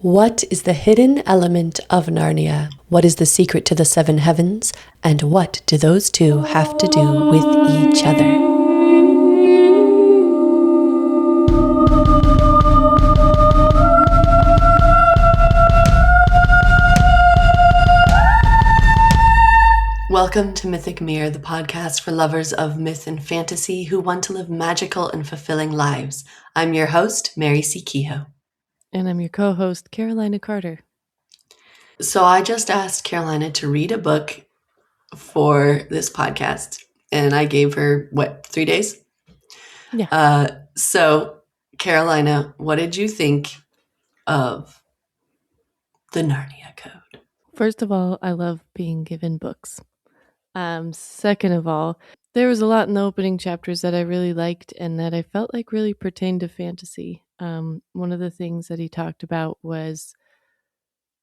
What is the hidden element of Narnia? What is the secret to the seven heavens? And what do those two have to do with each other? Welcome to Mythic Mirror, the podcast for lovers of myth and fantasy who want to live magical and fulfilling lives. I'm your host, Mary C. Kehoe. And I'm your co-host, Carolina Carter. So I just asked Carolina to read a book for this podcast, and I gave her, 3 days? Yeah. So, Carolina, what did you think of the Narnia Code? First of all, I love being given books. Second of all, there was a lot in the opening chapters that I really liked and that I felt like really pertained to fantasy. One of the things that he talked about was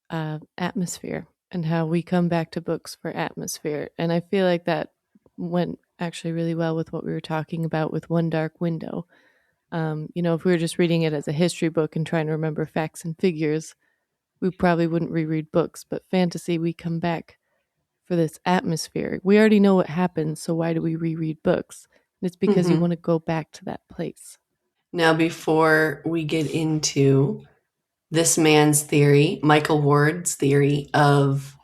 atmosphere and how we come back to books for atmosphere. And I feel like that went actually really well with what we were talking about with One Dark Window. If we were just reading it as a history book and trying to remember facts and figures, we probably wouldn't reread books. But fantasy, we come back for this atmosphere. We already know what happens, so why do we reread books? And it's because you want to go back to that place. Now, before we get into this man's theory, Michael Ward's theory of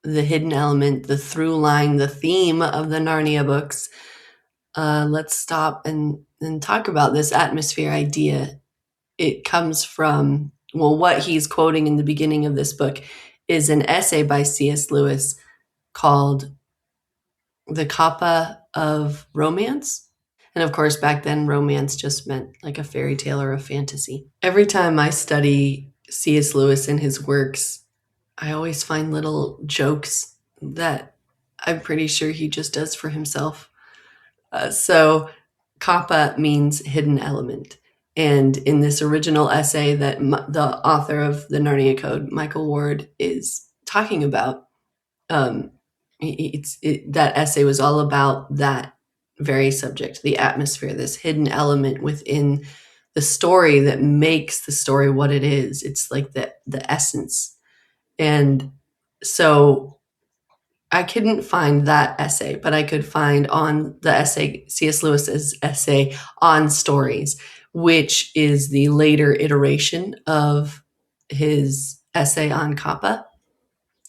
the hidden element, the through line, the theme of the Narnia books, let's stop and talk about this atmosphere idea. It comes from, what he's quoting in the beginning of this book is an essay by C.S. Lewis called The Kappa of Romance. And of course, back then, romance just meant like a fairy tale or a fantasy. Every time I study C.S. Lewis and his works, I always find little jokes that I'm pretty sure he just does for himself. So kappa means hidden element. And in this original essay that the author of the Narnia Code, Michael Ward, is talking about, that essay was all about that very subject, the atmosphere, this hidden element within the story that makes the story what it is. It's like the essence. And so I couldn't find that essay, but I could find on the essay, C.S. Lewis's essay on stories, which is the later iteration of his essay on kappa.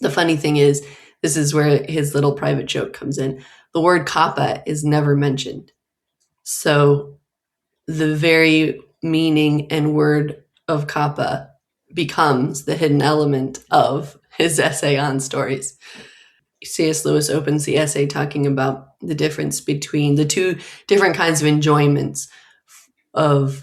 The funny thing is, this is where his little private joke comes in. The word kappa is never mentioned. So the very meaning and word of kappa becomes the hidden element of his essay on stories. C.S. Lewis opens the essay talking about the difference between the two different kinds of enjoyments of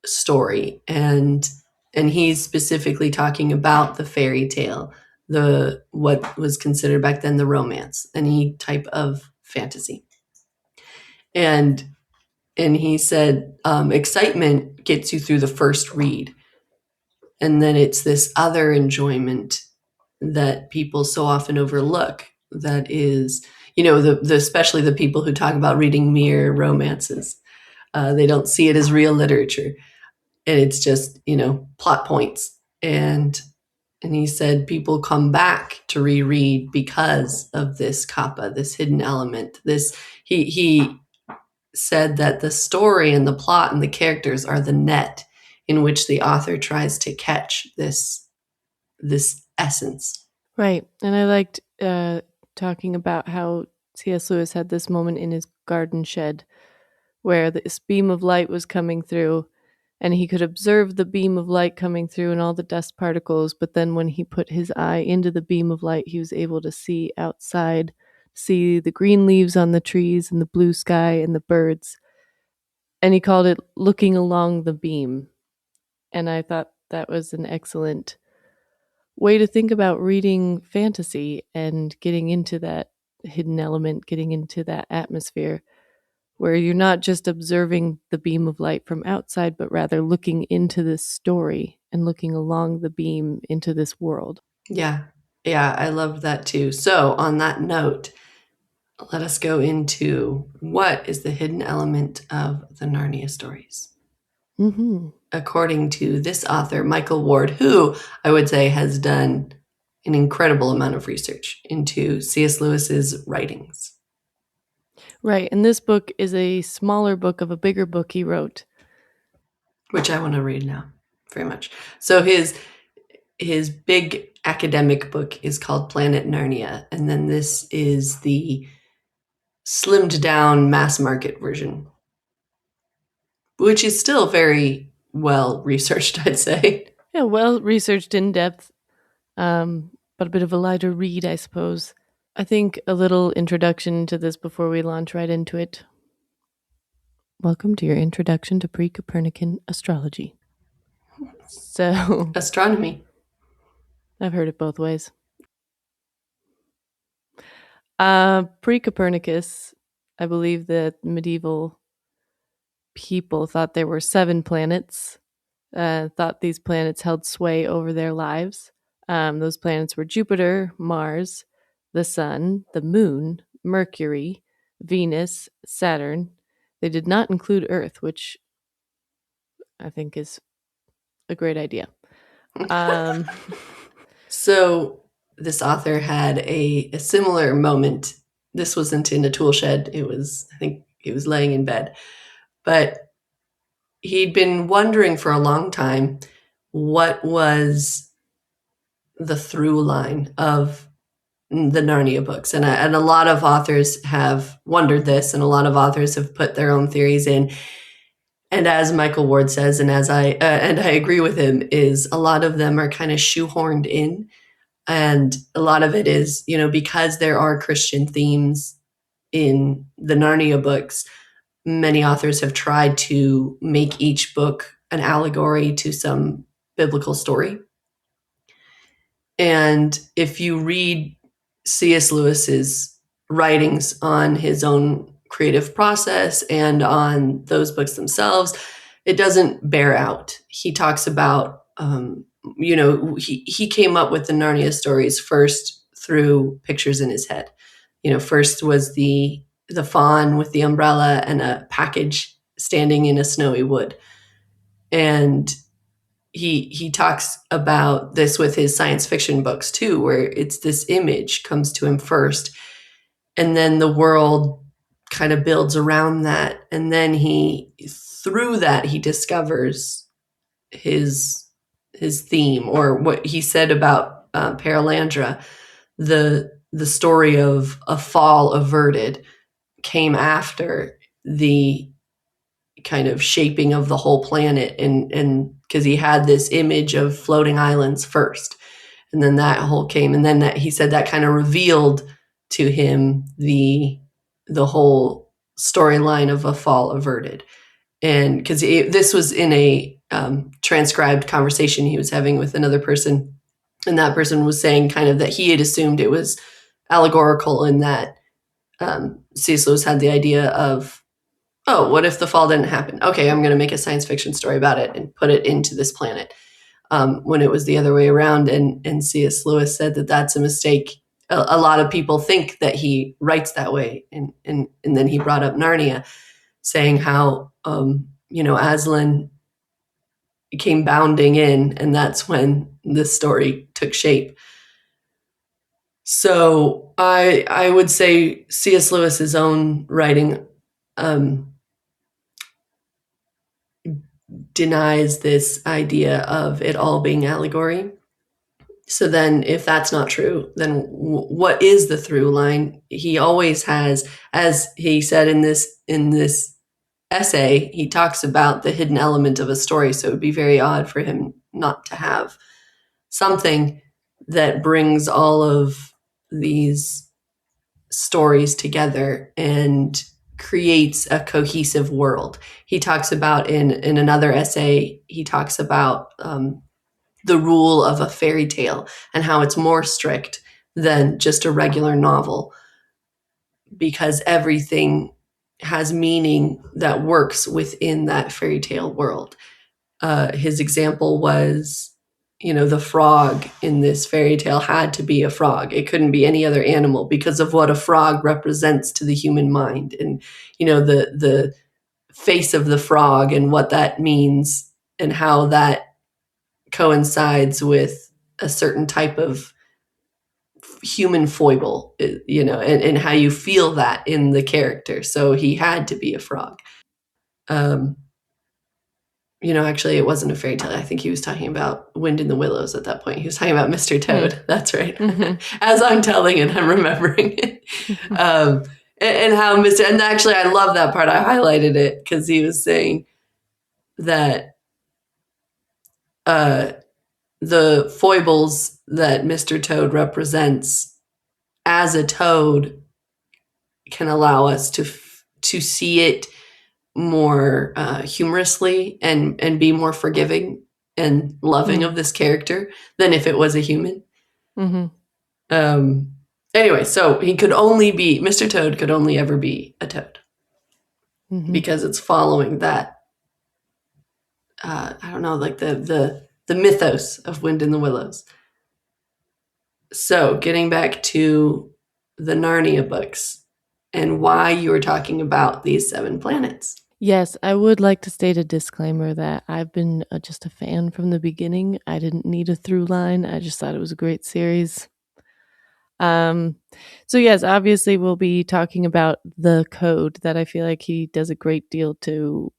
story. And he's specifically talking about the fairy tale, what was considered back then the romance, any type of fantasy. And he said, excitement gets you through the first read. And then it's this other enjoyment that people so often overlook. That is, especially the people who talk about reading mere romances. They don't see it as real literature. And it's just, plot points. And he said people come back to reread because of this kappa, this hidden element. He said that the story and the plot and the characters are the net in which the author tries to catch this essence. Right. And I liked talking about how C.S. Lewis had this moment in his garden shed where this beam of light was coming through and he could observe the beam of light coming through and all the dust particles. But then when he put his eye into the beam of light, he was able to see outside, see the green leaves on the trees and the blue sky and the birds. And he called it looking along the beam. And I thought that was an excellent way to think about reading fantasy and getting into that hidden element, getting into that atmosphere where you're not just observing the beam of light from outside, but rather looking into this story and looking along the beam into this world. Yeah, I love that too. So on that note, let us go into what is the hidden element of the Narnia stories. according to this author, Michael Ward, who I would say has done an incredible amount of research into C.S. Lewis's writings. Right, and this book is a smaller book of a bigger book he wrote. Which I want to read now, very much. So his big academic book is called Planet Narnia, and then this is the slimmed down mass market version, which is still very well researched, I'd say. Yeah, well researched, in depth, but a bit of a lighter read, I suppose. I think a little introduction to this before we launch right into it. Welcome to your introduction to pre-Copernican astrology. So, Astronomy. I've heard it both ways. Pre-Copernicus, I believe that medieval people thought there were 7 planets, thought these planets held sway over their lives. Those planets were Jupiter, Mars, the Sun, the Moon, Mercury, Venus, Saturn. They did not include Earth, which I think is a great idea. So this author had a similar moment. This wasn't in a tool shed. I think he was laying in bed. But he'd been wondering for a long time what was the through line of the Narnia books. And a lot of authors have wondered this, and a lot of authors have put their own theories in. And as Michael Ward says, and I agree with him, is a lot of them are kind of shoehorned in. And a lot of it is, because there are Christian themes in the Narnia books, many authors have tried to make each book an allegory to some biblical story. And if you read C.S. Lewis's writings on his own creative process and on those books themselves, it doesn't bear out. He talks about, he came up with the Narnia stories first through pictures in his head. First was the fawn with the umbrella and a package standing in a snowy wood. And he talks about this with his science fiction books too, where it's this image comes to him first, and then the world kind of builds around that, and then through that he discovers his theme, or what he said about Paralandra, the story of a fall averted came after the kind of shaping of the whole planet, and because he had this image of floating islands first, and then that whole came, and then that he said that kind of revealed to him the whole storyline of a fall averted. And because this was in a transcribed conversation he was having with another person, and that person was saying kind of that he had assumed it was allegorical, in that C.S. Lewis had the idea of, oh, what if the fall didn't happen? Okay, I'm going to make a science fiction story about it and put it into this planet. When it was the other way around, and C.S. Lewis said that that's a mistake. A lot of people think that he writes that way, and then he brought up Narnia, saying how Aslan came bounding in, and that's when this story took shape. So I would say C.S. Lewis's own writing denies this idea of it all being allegory. So then if that's not true, then what is the through line? He always has, as he said in this essay, he talks about the hidden element of a story. So it would be very odd for him not to have something that brings all of these stories together and creates a cohesive world. He talks about in another essay, he talks about the rule of a fairy tale and how it's more strict than just a regular novel, because everything has meaning that works within that fairy tale world. His example was, the frog in this fairy tale had to be a frog. It couldn't be any other animal because of what a frog represents to the human mind, and the face of the frog and what that means, and how that coincides with a certain type of human foible, and how you feel that in the character. So he had to be a frog. Um, actually, it wasn't a fairy tale. I think he was talking about Wind in the Willows at that point. He was talking about Mr. Toad. That's right. As I'm telling it, I'm remembering it. And how and actually, I love that part. I highlighted it because he was saying that the foibles that Mr. Toad represents as a toad can allow us to see it more humorously and be more forgiving and loving of this character than if it was a human. Anyway, so Mr. Toad could only ever be a toad because it's following that. I don't know, like the mythos of Wind in the Willows. So, getting back to the Narnia books and why you were talking about these 7 planets. Yes, I would like to state a disclaimer that I've been just a fan from the beginning. I didn't need a through line. I just thought it was a great series. So yes, obviously we'll be talking about the code that I feel like he does a great deal to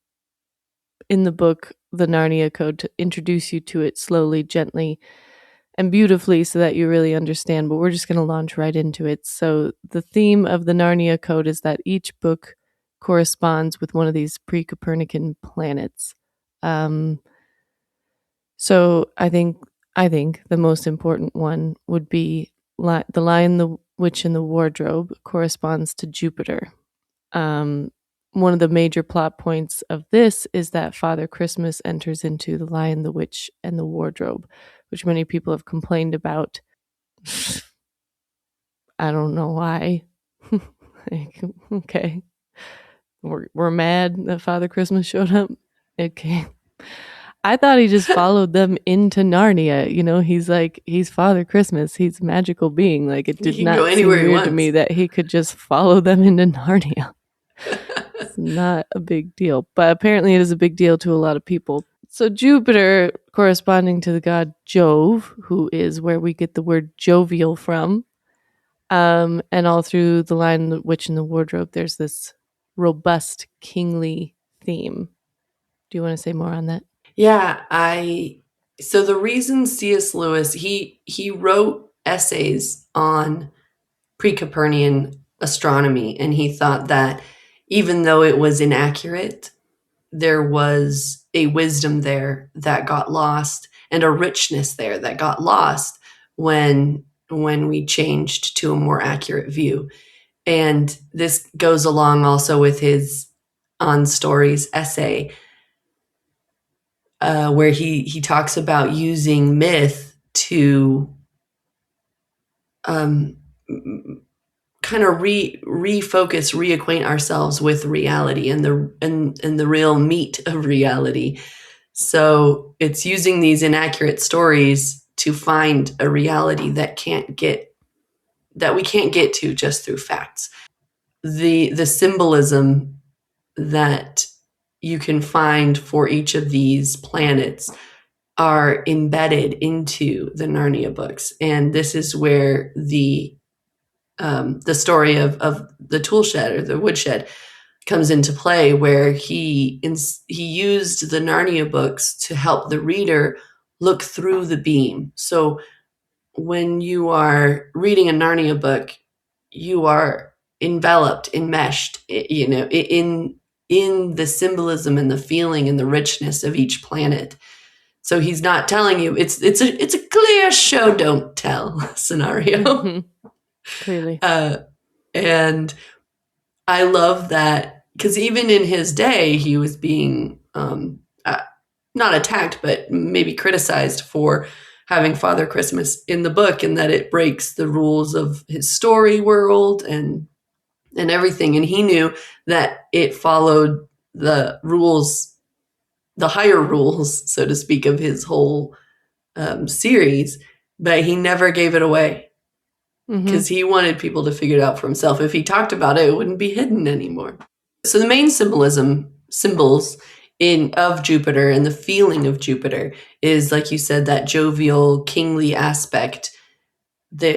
in the book, the Narnia Code, to introduce you to it slowly, gently, and beautifully so that you really understand. But we're just going to launch right into it. So the theme of the Narnia Code is that each book corresponds with one of these pre-Copernican planets. So I think the most important one would be the Lion, the Witch, and the Wardrobe corresponds to Jupiter. One of the major plot points of this is that Father Christmas enters into the Lion, the Witch, and the Wardrobe, which many people have complained about. I don't know why. Like, okay. We're mad that Father Christmas showed up. Okay. I thought he just followed them into Narnia. He's Father Christmas. He's a magical being. Like, it did not seem weird to me that he could just follow them into Narnia. It's not a big deal, but apparently it is a big deal to a lot of people. So Jupiter, corresponding to the god Jove, who is where we get the word jovial from, and all through the Lion, the Witch, and the Wardrobe, there's this robust, kingly theme. Do you want to say more on that? Yeah, so the reason C.S. Lewis, he wrote essays on pre-Copernican astronomy, and he thought that even though it was inaccurate, there was a wisdom there that got lost and a richness there that got lost when we changed to a more accurate view. And this goes along also with his On Stories essay, where he talks about using myth to kind of refocus, reacquaint ourselves with reality and the real meat of reality. So it's using these inaccurate stories to find a reality that we can't get to just through facts. The symbolism that you can find for each of these planets are embedded into the Narnia books, and this is where the story of the tool shed or the woodshed comes into play, where he used the Narnia books to help the reader look through the beam. So when you are reading a Narnia book, you are enveloped, enmeshed, in the symbolism and the feeling and the richness of each planet. So he's not telling you it's a clear show don't tell scenario. Clearly. And I love that, because even in his day, he was being not attacked, but maybe criticized for having Father Christmas in the book, and that it breaks the rules of his story world and everything. And he knew that it followed the rules, the higher rules, so to speak, of his whole series, but he never gave it away because he wanted people to figure it out for himself. If he talked about it, it wouldn't be hidden anymore. So the main symbols in of Jupiter and the feeling of Jupiter is, like you said, that jovial, kingly aspect.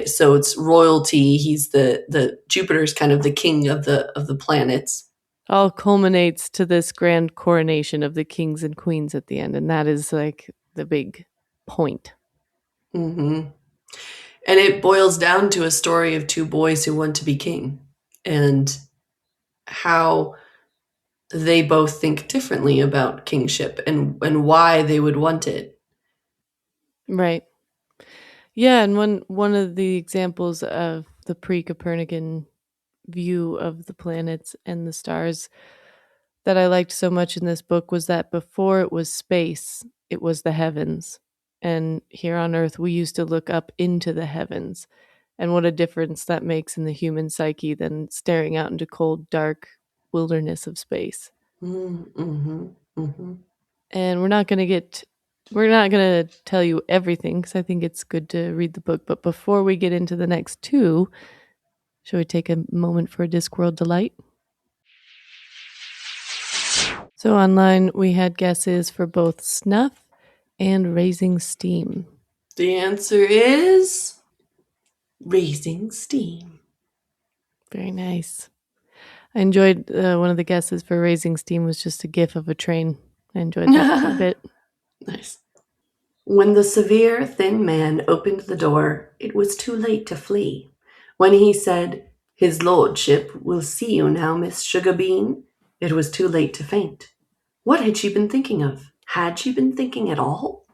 So it's royalty. He's the Jupiter's kind of the king of the planets. All culminates to this grand coronation of the kings and queens at the end, and that is like the big point. Hmm. And it boils down to a story of two boys who want to be king, and how they both think differently about kingship and why they would want it. Right. Yeah, and one of the examples of the pre-Copernican view of the planets and the stars that I liked so much in this book was that before it was space, it was the heavens. And here on Earth, we used to look up into the heavens. And what a difference that makes in the human psyche than staring out into cold, dark wilderness of space. Mm-hmm. Mm-hmm. And we're not going to tell you everything because I think it's good to read the book. But before we get into the next two, shall we take a moment for a Discworld delight? So online, we had guesses for both Snuff and Raising Steam. The answer is raising steam. Very nice. I enjoyed one of the guesses for Raising Steam was just a gif of a train. I enjoyed that quite a bit. Nice. When the severe, thin man opened the door, it was too late to flee. When he said, "His lordship will see you now, Miss Sugarbean," it was too late to faint. What had she been thinking of? Had she been thinking at all?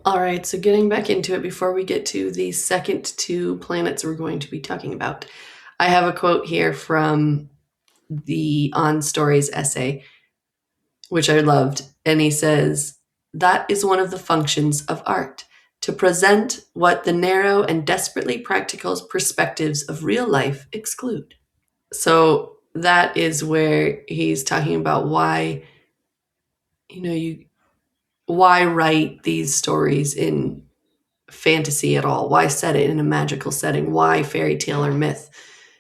All right, so getting back into it before we get to the second two planets we're going to be talking about, I have a quote here from the On Stories essay, which I loved. And he says, "That is one of the functions of art, to present what the narrow and desperately practical perspectives of real life exclude." So that is where he's talking about why, why write these stories in fantasy at all? Why set it in a magical setting? Why fairy tale or myth?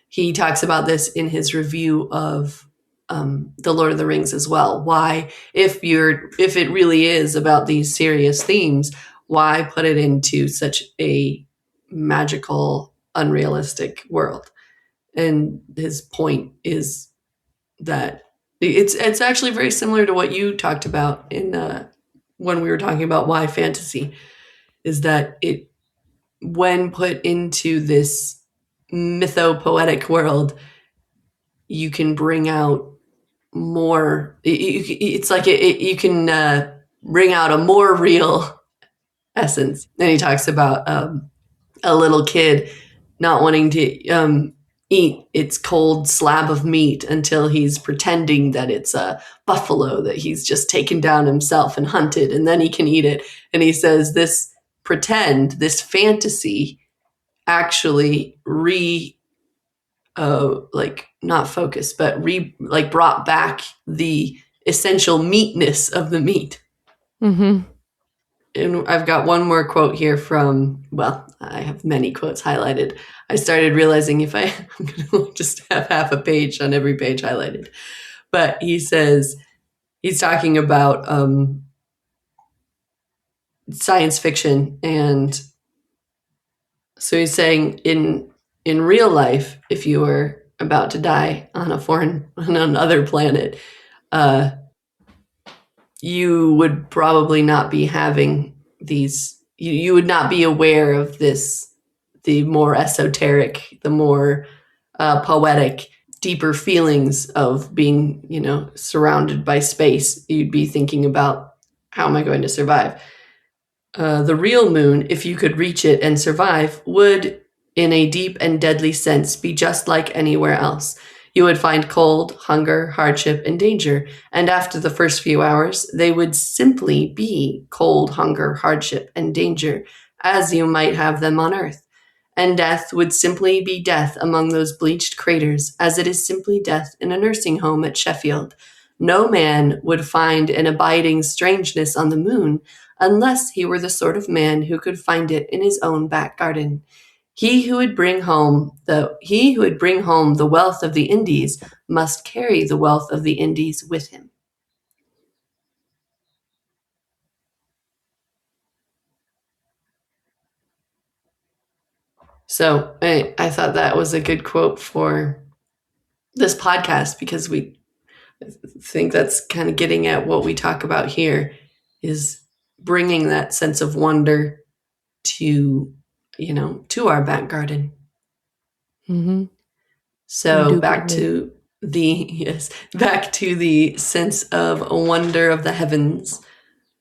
He talks about this in his review of the Lord of the Rings as well. Why, if it really is about these serious themes, why put it into such a magical, unrealistic world? And his point is that it's actually very similar to what you talked about in when we were talking about why fantasy, is that it, when put into this mythopoetic world, you can bring out more. It's like you can bring out a more real essence. And he talks about a little kid not wanting to eat its cold slab of meat until he's pretending that it's a buffalo that he's just taken down himself and hunted, and then he can eat it. And he says this pretend, this fantasy, actually like not focus, but like brought back the essential meatness of the meat. Mm-hmm. And I've got one more quote here from, well, I have many quotes highlighted. I started realizing if I'm going to just have half a page on every page highlighted. But he says, he's talking about science fiction. And so he's saying in real life, if you were about to die on on another planet, uh, you would probably not be having these, you would not be aware of this, the more esoteric, the more poetic, deeper feelings of being, surrounded by space. You'd be thinking about, how am I going to survive? The real moon, if you could reach it and survive, would, in a deep and deadly sense, be just like anywhere else. You would find cold, hunger, hardship, and danger, and after the first few hours, they would simply be cold, hunger, hardship, and danger, as you might have them on Earth. And death would simply be death among those bleached craters, as it is simply death in a nursing home at Sheffield. No man would find an abiding strangeness on the moon unless he were the sort of man who could find it in his own back garden. He who would bring home the wealth of the Indies must carry the wealth of the Indies with him. So I thought that was a good quote for this podcast because we think that's kind of getting at what we talk about here is bringing that sense of wonder to, to our back garden. Mm-hmm. So back to the sense of wonder of the heavens.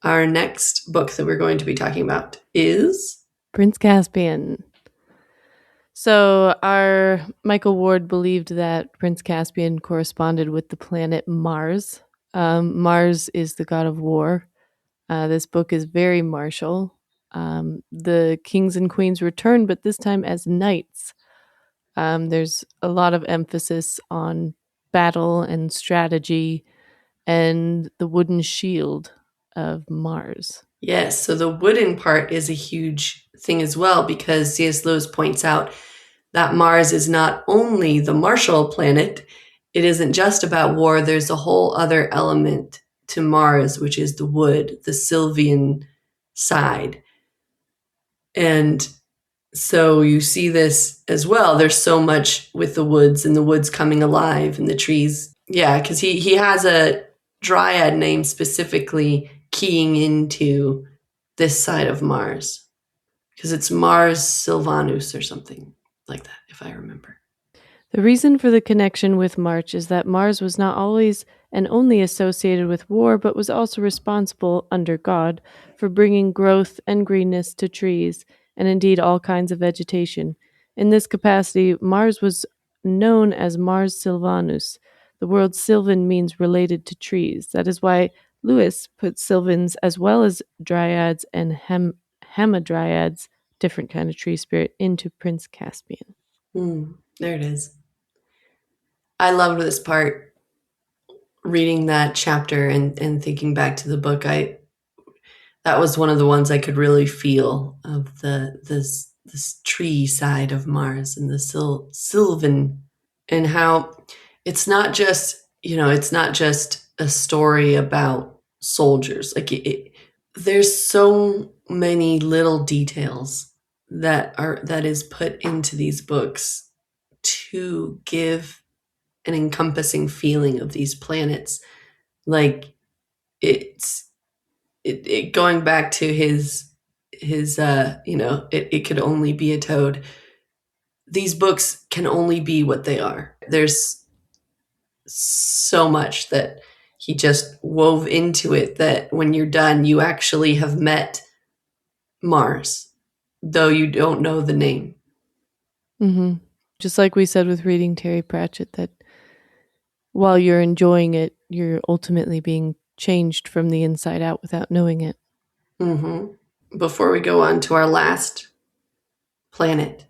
Our next book that we're going to be talking about is Prince Caspian. So, our Michael Ward believed that Prince Caspian corresponded with the planet Mars. Mars is the god of war. This book is very martial. The kings and queens return, but this time as knights. There's a lot of emphasis on battle and strategy and the wooden shield of Mars. yes. So the wooden part is a huge thing as well because C.S. Lewis points out that Mars is not only the martial planet, it isn't just about war. There's a whole other element to Mars, which is the wood, the Sylvian side. And so you see this as well. There's so much with the woods and the woods coming alive and the trees. Yeah, because he has a dryad name specifically keying into this side of Mars because it's Mars Sylvanus or something like that, if I remember. The reason for the connection with March is that Mars was not always and only associated with war, but was also responsible, under God, for bringing growth and greenness to trees, and indeed all kinds of vegetation. In this capacity, Mars was known as Mars Sylvanus. The word Sylvan means related to trees. That is why Lewis put Sylvans as well as dryads and hamadryads, different kind of tree spirit, into Prince Caspian. There it is. I loved this part, reading that chapter and thinking back to the book. That was one of the ones I could really feel of this tree side of Mars and the Sylvan, and how it's not just a story about soldiers. Like there's so many little details that is put into these books to give an encompassing feeling of these planets. Like it's it going back to his it could only be a toad. These books can only be what they are. There's so much that he just wove into it that when you're done, you actually have met Mars, though you don't know the name. Mm-hmm. Just like we said with reading Terry Pratchett, that while you're enjoying it, you're ultimately being changed from the inside out without knowing it. Mm-hmm. Before we go on to our last planet,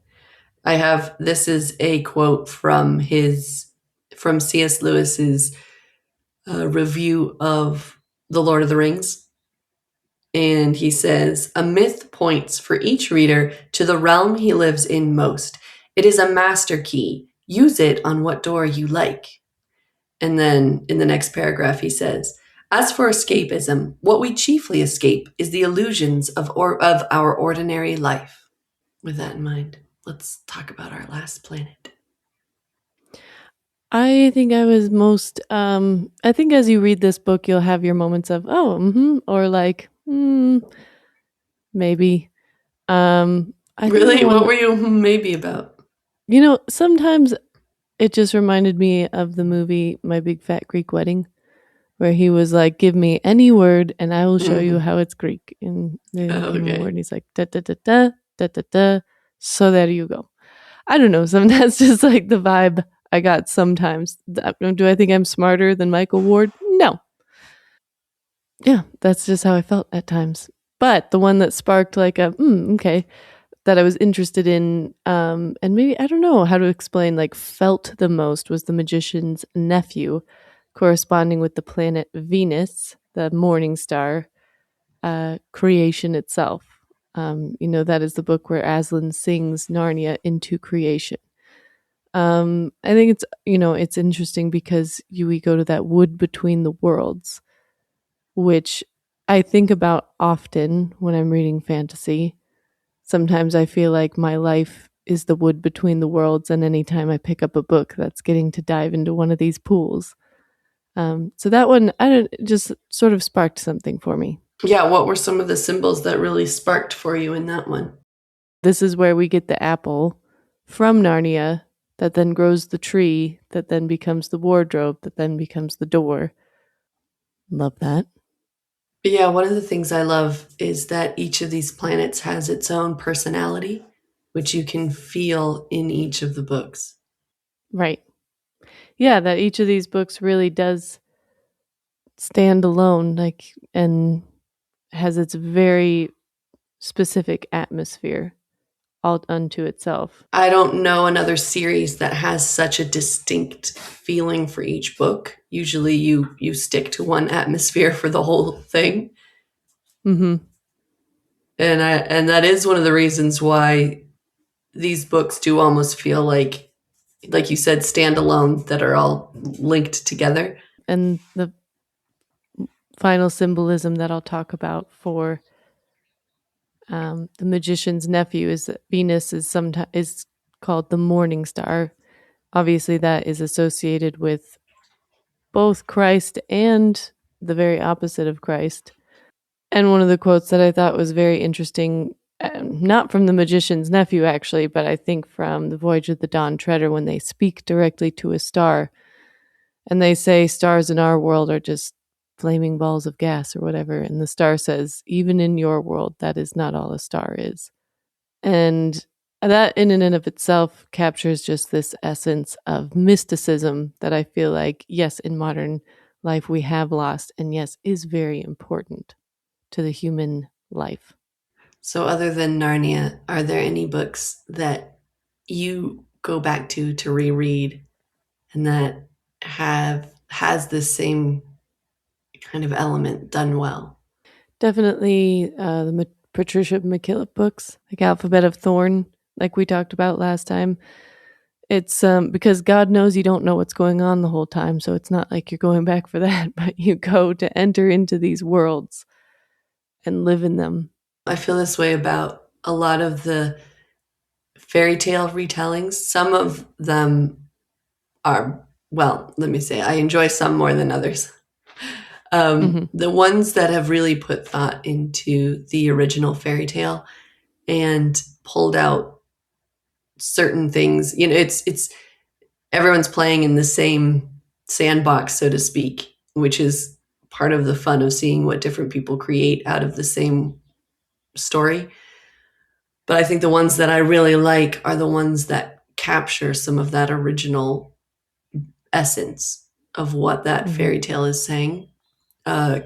this is a quote from C.S. Lewis's review of The Lord of the Rings. And he says, a myth points for each reader to the realm he lives in most. It is a master key. Use it on what door you like. And then in the next paragraph, he says, as for escapism, what we chiefly escape is the illusions of our ordinary life. With that in mind, let's talk about our last planet. I think I was most, I think as you read this book, you'll have your moments of, oh, or like, maybe. Really? What were you maybe about? Sometimes it just reminded me of the movie My Big Fat Greek Wedding, where he was like, give me any word and I will show you how it's Greek. And they give him a word and he's like, da da da da da da da. So there you go. I don't know. That's just like the vibe I got sometimes. Do I think I'm smarter than Michael Ward? No. Yeah, that's just how I felt at times. But the one that sparked like a, okay, that I was interested in, and maybe, I don't know how to explain, like felt the most was the magician's nephew, corresponding with the planet Venus, the morning star, creation itself. That is the book where Aslan sings Narnia into creation. I think it's interesting because we go to that wood between the worlds, which I think about often when I'm reading fantasy. Sometimes I feel like my life is the wood between the worlds, and anytime I pick up a book that's getting to dive into one of these pools. So that one, I don't just sort of sparked something for me. Yeah, what were some of the symbols that really sparked for you in that one? This is where we get the apple from Narnia that then grows the tree that then becomes the wardrobe that then becomes the door. Love that. Yeah, one of the things I love is that each of these planets has its own personality, which you can feel in each of the books. Right. Yeah, that each of these books really does stand alone, like, and has its very specific atmosphere all unto itself. I don't know another series that has such a distinct feeling for each book. Usually you stick to one atmosphere for the whole thing. Mm-hmm. And that is one of the reasons why these books do almost feel like you said, standalone, that are all linked together. And the final symbolism that I'll talk about for the magician's nephew is that Venus is sometimes is called the morning star. Obviously, that is associated with both Christ and the very opposite of Christ. And one of the quotes that I thought was very interesting, not from the magician's nephew actually, but I think from the Voyage of the Dawn Treader when they speak directly to a star and they say stars in our world are just flaming balls of gas or whatever. And the star says, even in your world, that is not all a star is. And that in and of itself captures just this essence of mysticism that I feel like, yes, in modern life we have lost, and yes, is very important to the human life. So, other than Narnia, are there any books that you go back to reread and that have has this same kind of element done well? Definitely the Patricia McKillip books, like Alphabet of Thorn, like we talked about last time. It's because God knows you don't know what's going on the whole time, so it's not like you're going back for that, but you go to enter into these worlds and live in them. I feel this way about a lot of the fairy tale retellings. Some of them are, well, let me say, I enjoy some more than others. Hmm. The ones that have really put thought into the original fairy tale and pulled out certain things, it's everyone's playing in the same sandbox, so to speak, which is part of the fun of seeing what different people create out of the same story. But I think the ones that I really like are the ones that capture some of that original essence of what that Hmm. fairy tale is saying.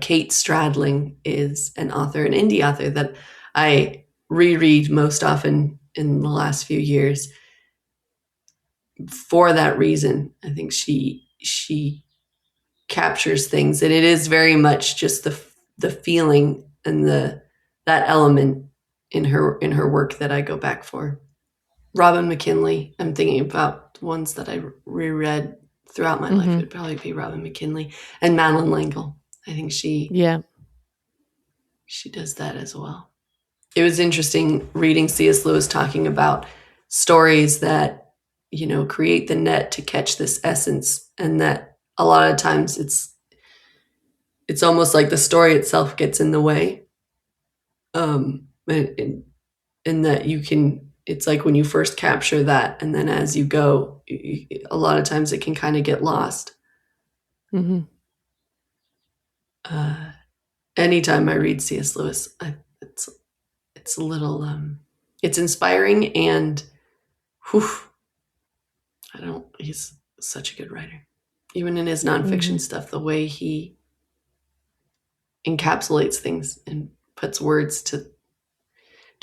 Kate Stradling is an author, an indie author that I reread most often in the last few years for that reason. I think she captures things, and it is very much just the feeling and the that element in her work that I go back for. Robin McKinley. I'm thinking about ones that I reread throughout my life. It Hmm. would probably be Robin McKinley and Madeline L'Engle. I think Yeah. she does that as well. It was interesting reading C.S. Lewis talking about stories that create the net to catch this essence, and that a lot of times it's almost like the story itself gets in the way. In that you can, it's like when you first capture that, and then as you go, a lot of times it can kind of get lost. Hmm. Uh, Anytime I read C.S. Lewis, it's a little, it's inspiring, and whew, I don't. He's such a good writer. Even in his Hmm. nonfiction stuff, the way he encapsulates things and puts words to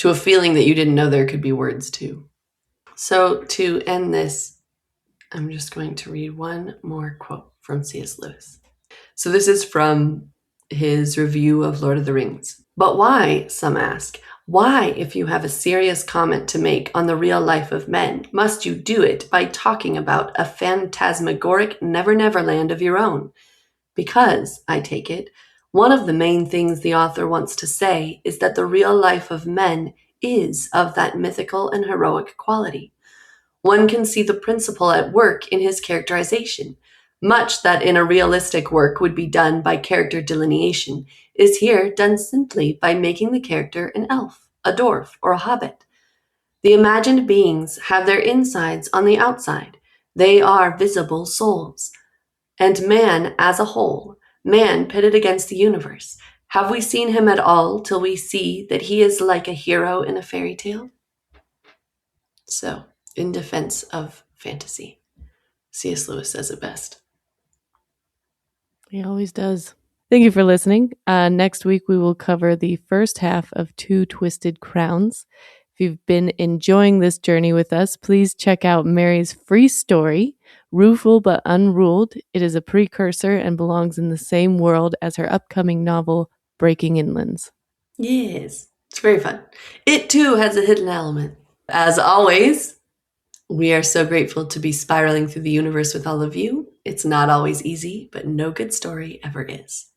a feeling that you didn't know there could be words to. So to end this, I'm just going to read one more quote from C.S. Lewis. So this is from his review of Lord of the Rings. But why, some ask, why, if you have a serious comment to make on the real life of men, must you do it by talking about a phantasmagoric never never land of your own? Because, I take it, one of the main things the author wants to say is that the real life of men is of that mythical and heroic quality. One can see the principle at work in his characterization. Much that in a realistic work would be done by character delineation is here done simply by making the character an elf, a dwarf, or a hobbit. The imagined beings have their insides on the outside. They are visible souls. And man as a whole, man pitted against the universe, have we seen him at all till we see that he is like a hero in a fairy tale? So, in defense of fantasy, C.S. Lewis says it best. He always does. Thank you for listening. Next week, we will cover the first half of Two Twisted Crowns. If you've been enjoying this journey with us, please check out Mary's free story, Rueful but Unruled. It is a precursor and belongs in the same world as her upcoming novel, Breaking Inlands. Yes, it's very fun. It too has a hidden element. As always, we are so grateful to be spiraling through the universe with all of you. It's not always easy, but no good story ever is.